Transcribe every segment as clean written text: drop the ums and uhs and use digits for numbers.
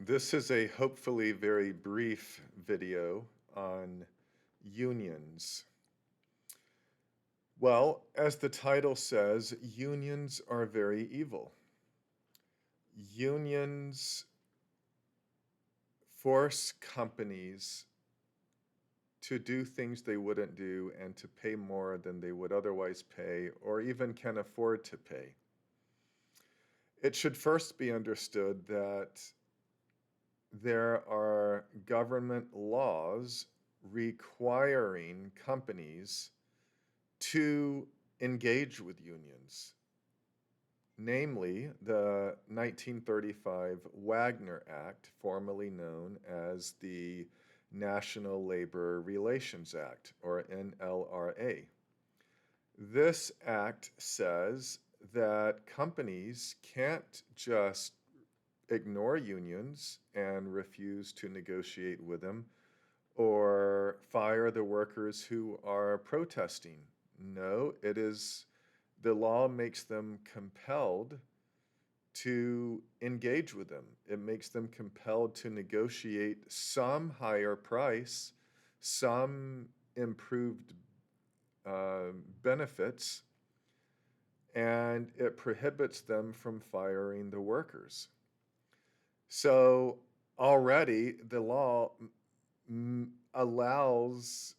This is a hopefully very brief video on unions. Well, as the title says, unions are very evil. Unions force companies to do things they wouldn't do and to pay more than they would otherwise pay or even can afford to pay. It should first be understood that there are government laws requiring companies to engage with unions, namely the 1935 Wagner Act, formerly known as the National Labor Relations Act, or NLRA. This act says that companies can't just ignore unions and refuse to negotiate with them or fire the workers who are protesting. No, the law makes them compelled to engage with them. It makes them compelled to negotiate some higher price, some improved benefits, and it prohibits them from firing the workers. So already the law allows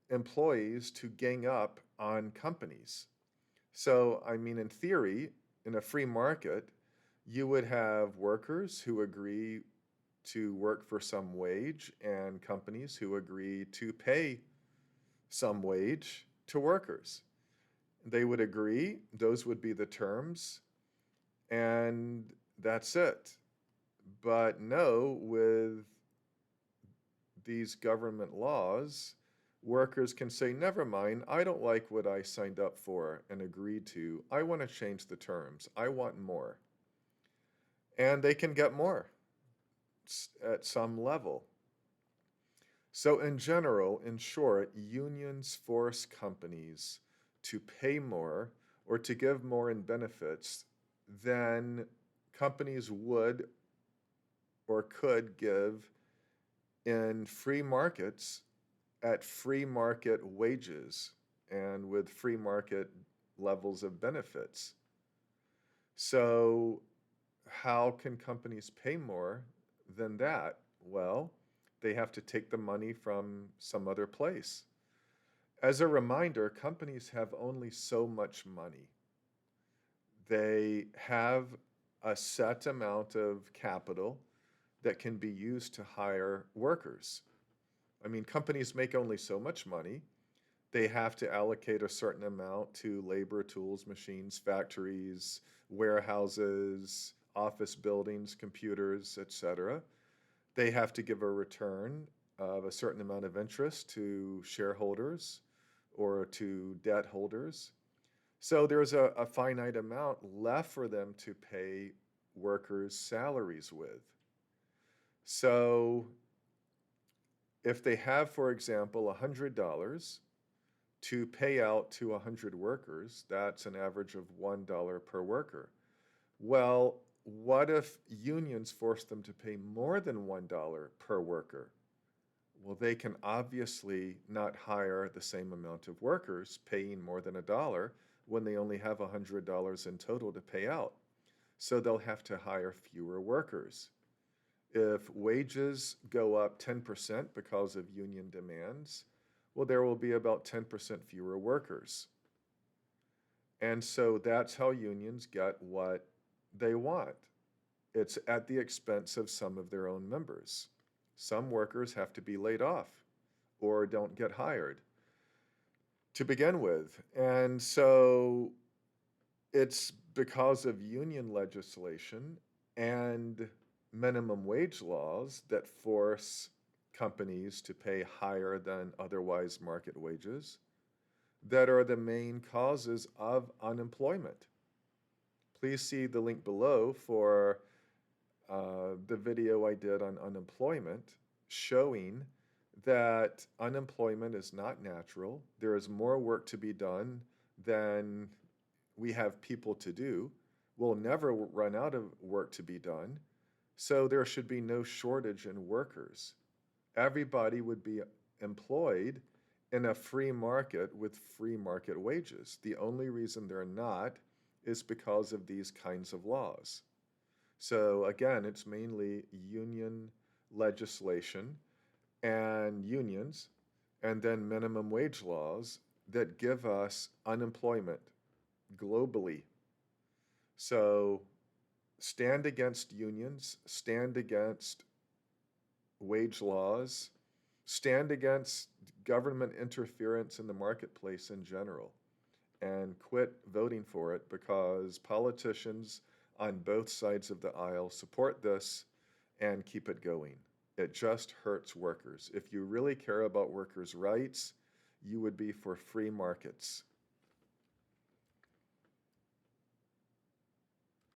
employees to gang up on companies. So, I mean, in theory, in a free market, you would have workers who agree to work for some wage and companies who agree to pay some wage to workers. They would agree, those would be the terms, and that's it. But no, with these government laws, workers can say, never mind, I don't like what I signed up for and agreed to. I want to change the terms. I want more. And they can get more at some level. So, in general, in short, unions force companies to pay more or to give more in benefits than companies would or could give in free markets at free market wages and with free market levels of benefits. So, how can companies pay more than that? Well, they have to take the money from some other place. As a reminder, companies have only so much money. They have a set amount of capital that can be used to hire workers. I mean, companies make only so much money. They have to allocate a certain amount to labor, tools, machines, factories, warehouses, office buildings, computers, etc. They have to give a return of a certain amount of interest to shareholders or to debt holders. So there's a finite amount left for them to pay workers' salaries with. So if they have, for example, $100 to pay out to 100 workers, that's an average of $1 per worker. Well, what if unions force them to pay more than $1 per worker? Well, they can obviously not hire the same amount of workers paying more than $1 when they only have $100 in total to pay out. So they'll have to hire fewer workers. If wages go up 10% because of union demands, well, there will be about 10% fewer workers. And so that's how unions get what they want. It's at the expense of some of their own members. Some workers have to be laid off or don't get hired to begin with. And so it's because of union legislation and minimum wage laws that force companies to pay higher than otherwise market wages that are the main causes of unemployment. Please see the link below for the video I did on unemployment showing that unemployment is not natural. There is more work to be done than we have people to do. We'll never run out of work to be done. So there should be no shortage in workers. Everybody would be employed in a free market with free market wages. The only reason they're not is because of these kinds of laws. So again, it's mainly union legislation and unions, and then minimum wage laws that give us unemployment globally. So stand against unions, stand against wage laws, stand against government interference in the marketplace in general, and quit voting for it because politicians on both sides of the aisle support this and keep it going. It just hurts workers. If you really care about workers' rights, you would be for free markets.